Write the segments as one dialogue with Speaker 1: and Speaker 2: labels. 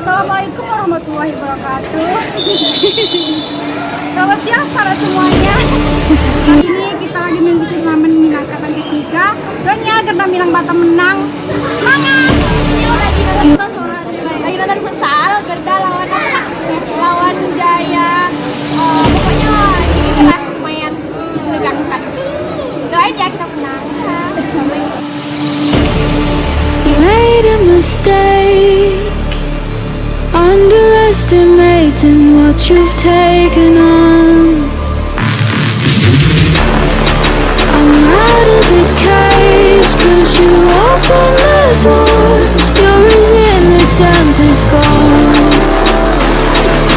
Speaker 1: Assalamualaikum warahmatullahi wabarakatuh. Selamat siang saudara semuanya. Kali ini kita lagi mengikuti turnamen Minang angkatan ketiga. Dan ya karena Minang Batam menang. Semangat! Lagi nonton futsal, Gerda lawan Jaya. Pokoknya ini lah lumayan menegangkan. Doain ya kita menang.
Speaker 2: You made a mistake, underestimating what you've taken on. I'm out of the cage, 'cause you opened the door. You're as innocent as gold.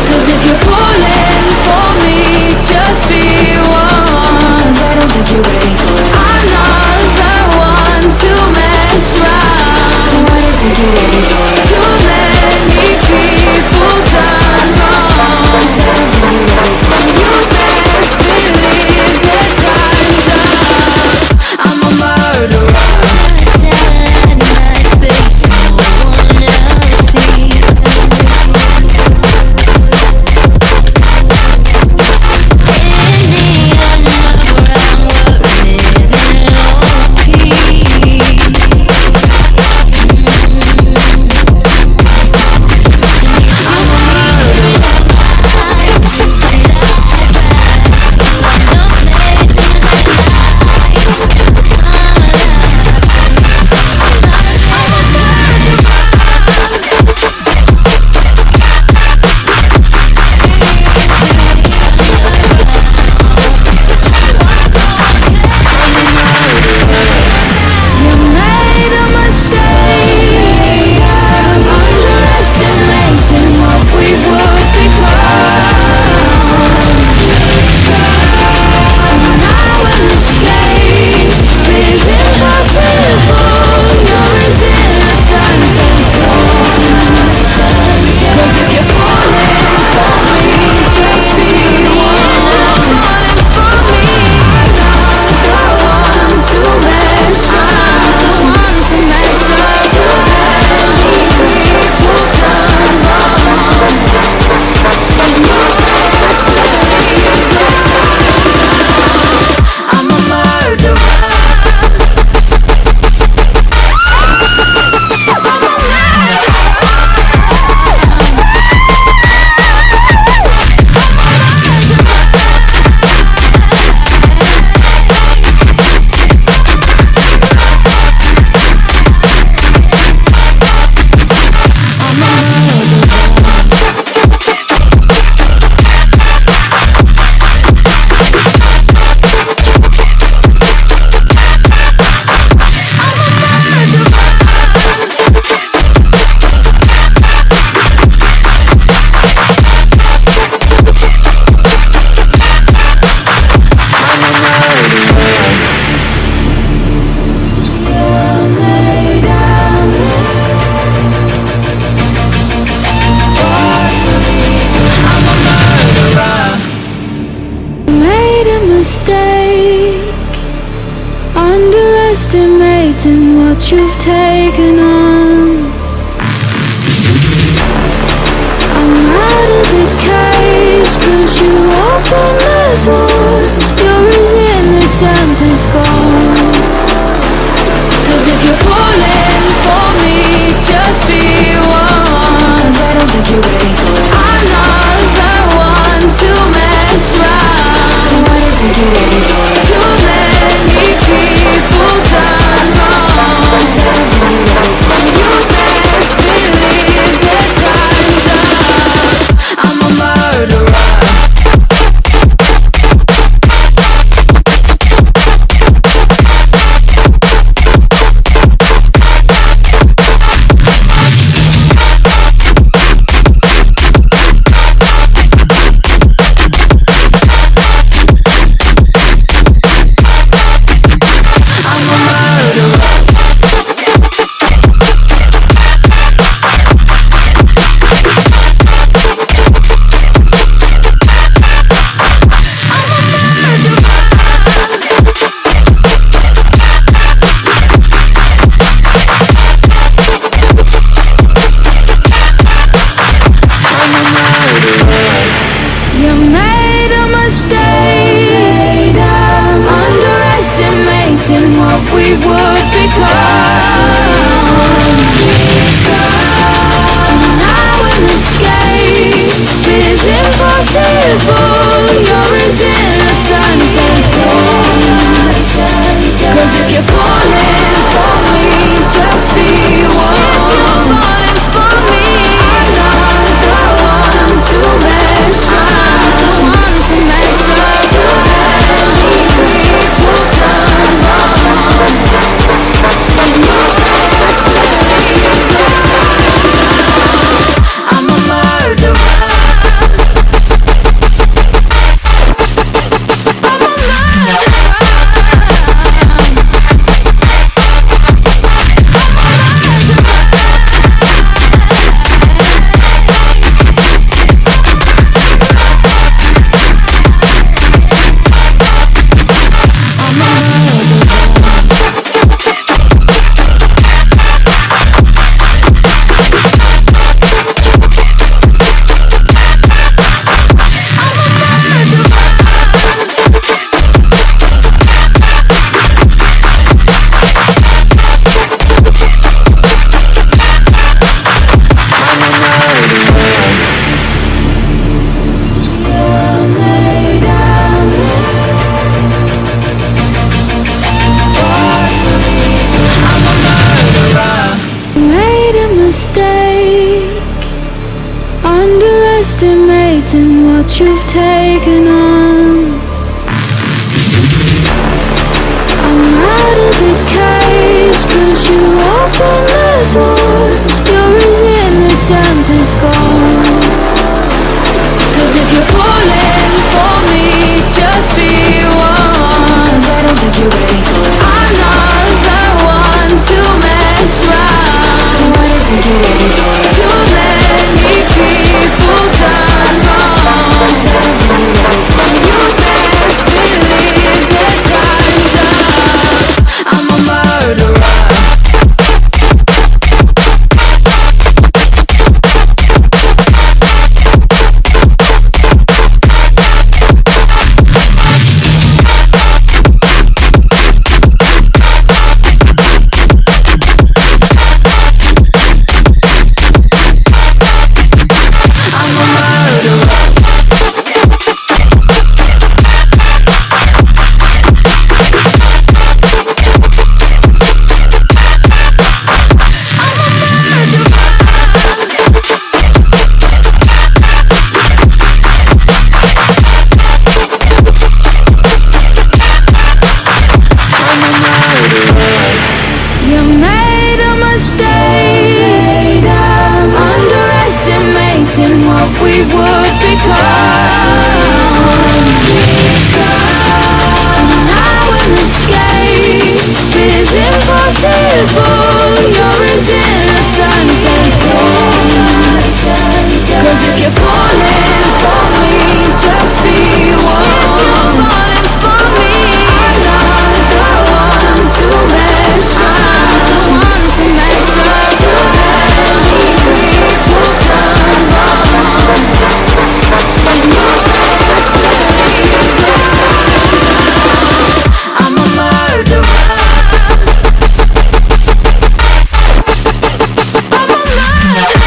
Speaker 2: 'Cause if you're falling for me, just be one. 'Cause I don't think you're ready for it. I'm not the one to mess around. I don't think you're ready for it. Too many people done wrong. 'Cause I don't think you're ready for it. You best believe that time's up. I'm a murderer. Underestimating what you've taken on. I'm out of the cage, 'cause you opened the door. You're as innocent as gold. 'Cause if you're falling for me, just be one. 'Cause I don't think you're ready for it. I'm not the one to mess around. I don't think you're ready for it. Too many people done wrong. 'Cause I don't think you're ready for it. You best believe that time's up. I'm a murderer. underestimating what you've taken on. I'm out of the cage, 'cause you open the door. You're as innocent as gold. 'Cause if you're falling for me, just be one. 'Cause I don't think you're ready for it. I'm not the one to mess around. I don't think you're ready for it. Too many people done wrong. 'Cause I don't think you're ready for it. You best believe that time's up. I'm a murderer. You made a mistake, underestimating what we would become. And now an escape is impossible. You're as innocent as gold. 'Cause if you're falling for me, just be one. If you're falling for me, I'm not the one to mess around. One to mess up. Too many people done wrong. You best believe that time's up. I'm a murderer. I'm a murderer.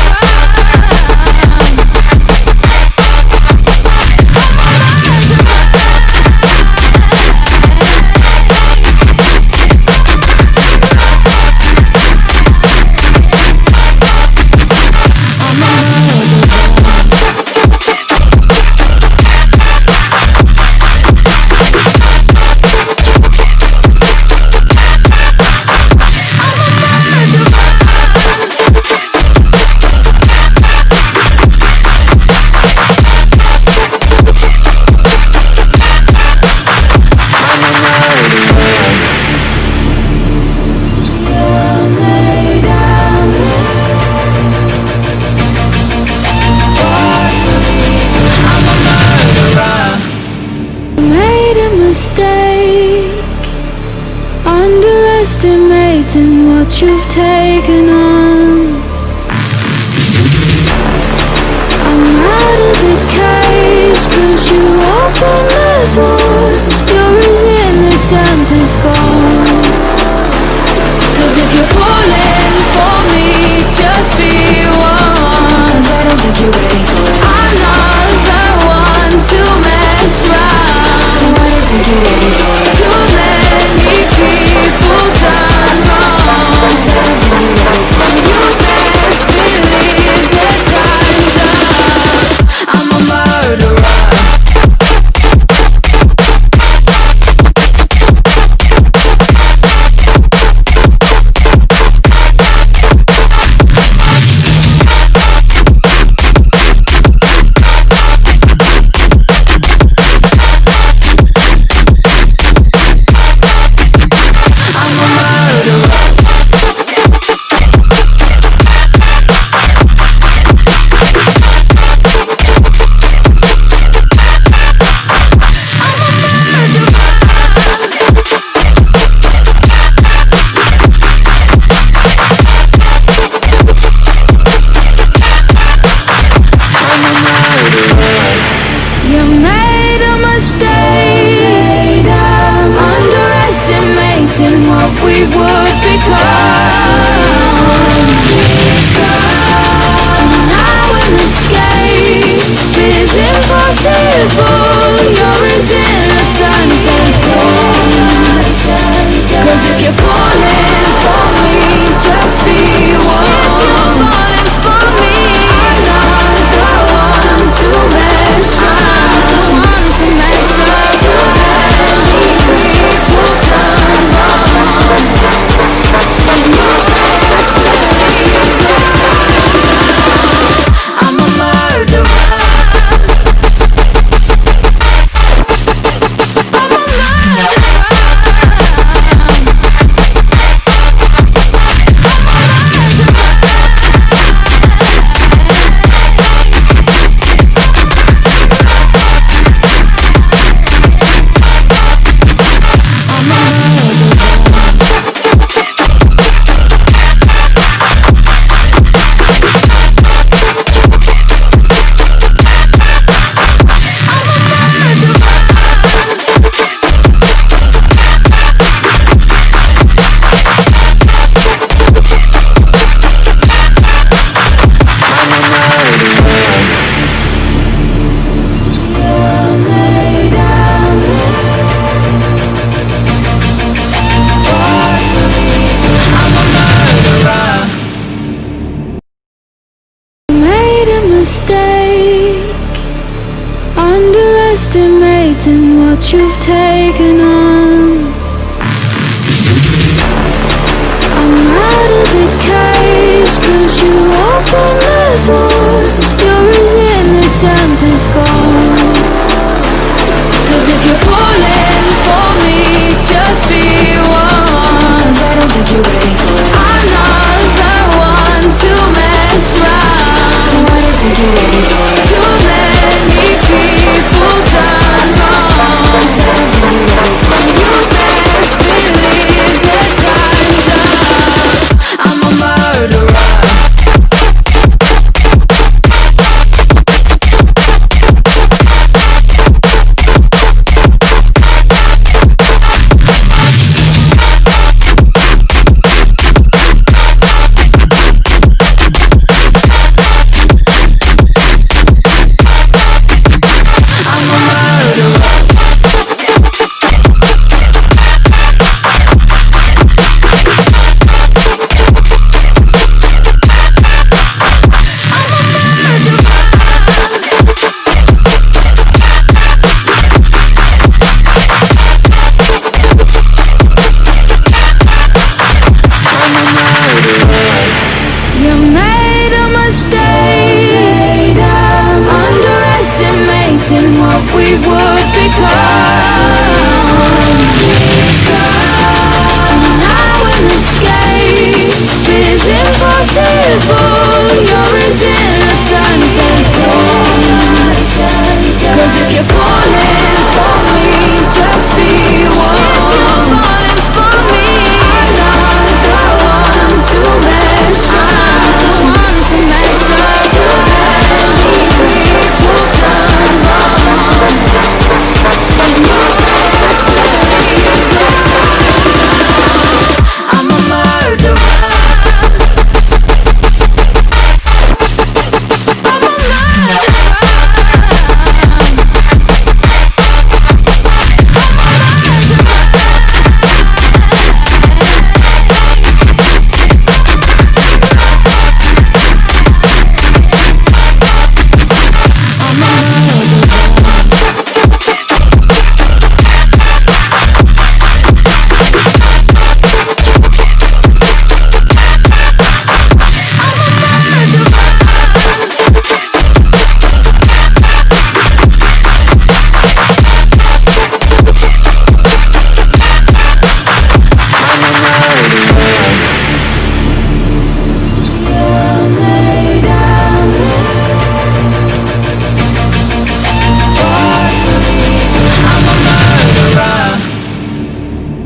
Speaker 2: Made a mistake, underestimating what you've taken on. I'm out of the cage, 'cause you open the door. You're as innocent as gold. 'Cause if you're falling for me, just be one. 'Cause I don't think you're ready for it. I'm not the one to mess around. I don't think you're ready for it. Too many people done wrong. 'Cause I don't think you're ready for it. mistake, underestimating what you've taken on. I'm out of the cage, 'cause you opened the door. You're as innocent as gold. 'Cause if you're falling for me, just be one. 'Cause I don't think you're ready for it. I'm not the one to mess around. I don't think you're ready for it. Too many people done wrong. 'Cause I don't think you're ready for it. You best believe that time's up. I'm a murderer. You made a mistake, underestimating what we would become. And now an escape is impossible. You're as innocent as gold. 'Cause if you're falling for me, just be one. If you're falling for me, I'm not the one to mess around. One to mess up. Too many people done wrong. You best believe that time's up. I'm a murderer. I'm a murderer.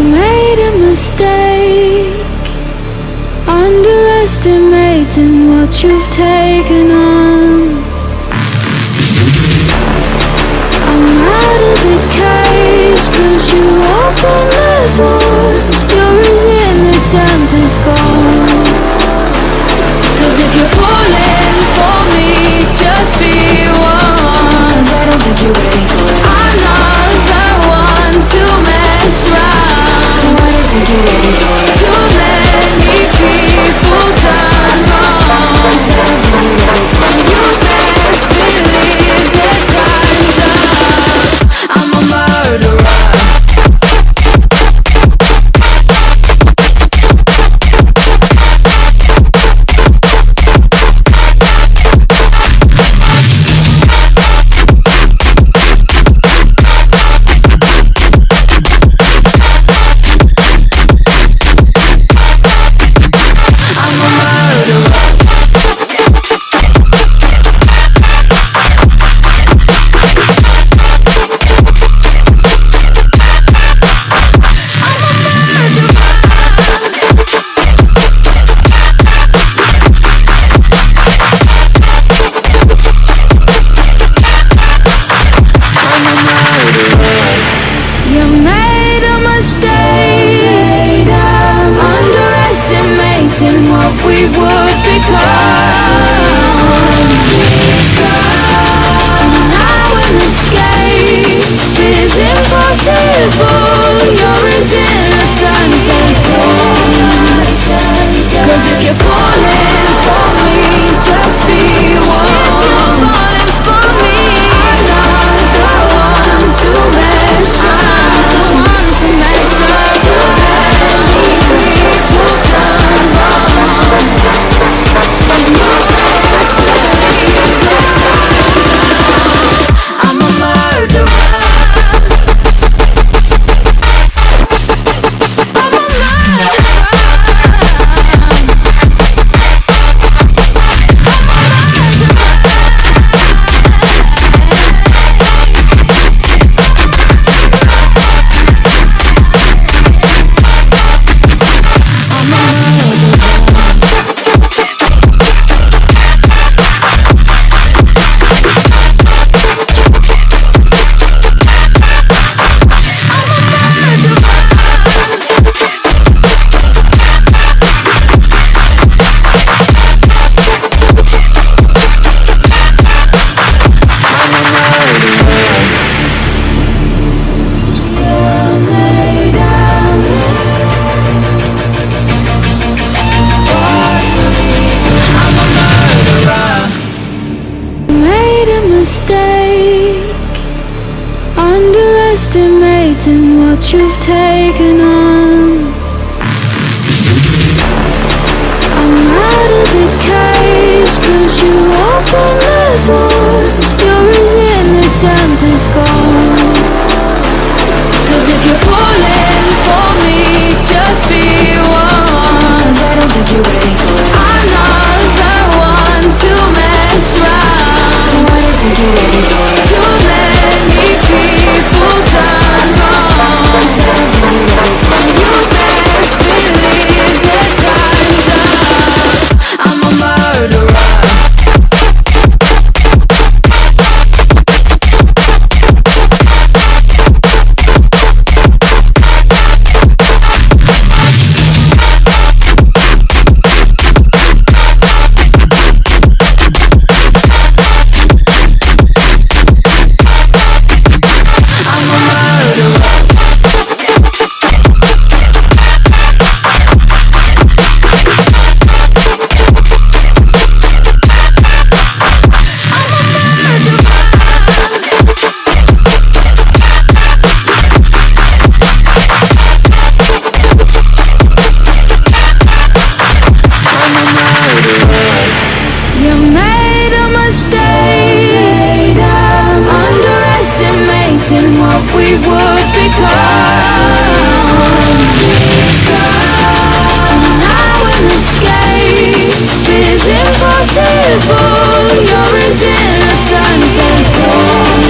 Speaker 2: Made a mistake, underestimating what you've taken on. I'm out of the cage, 'cause you opened the door. You're as innocent as gold. 'Cause if you're falling for me, just be one. 'Cause I don't think you're ready for it. I'm not the one to mess around. I don't think you're ready for it. Too many people done wrong. 'Cause I don't think you're ready for it. mistake, underestimating what you've taken on. I'm out of the cage, 'cause you opened the door. You're as innocent as gold. 'Cause if you're falling for me, just be one. 'Cause I don't think you're ready for it. I'm not the one to mess around. No, I don't think you're ready for it. Too many people done wrong. 'Cause I don't think you're ready for it. You best believe that time's up. I'm a murderer. You made a mistake, underestimating what we would become. And now an escape is impossible. You're as innocent as gold.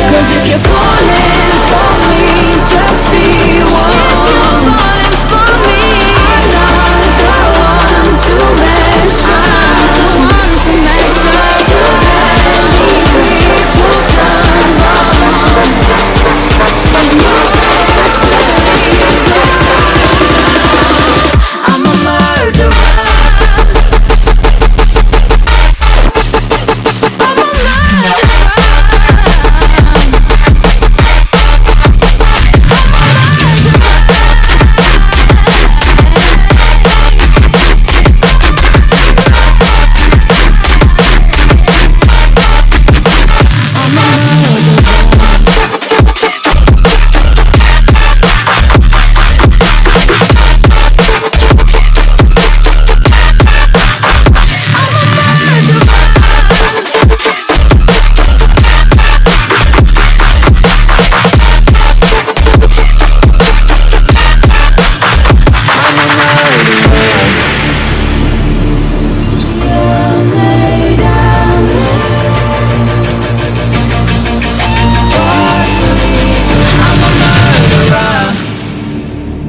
Speaker 2: 'Cause if you're falling for me, just be one. If you're falling for me, I'm not the one to mess around. One to mess up. Too many people done wrong. And you best believe that time's up. I'm a murderer. I'm a murderer.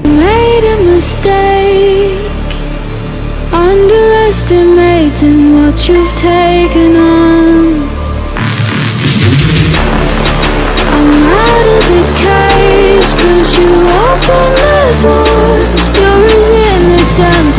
Speaker 2: Made a mistake, underestimating what you've taken on. I'm out of the cage, 'cause you opened the door. You're as innocent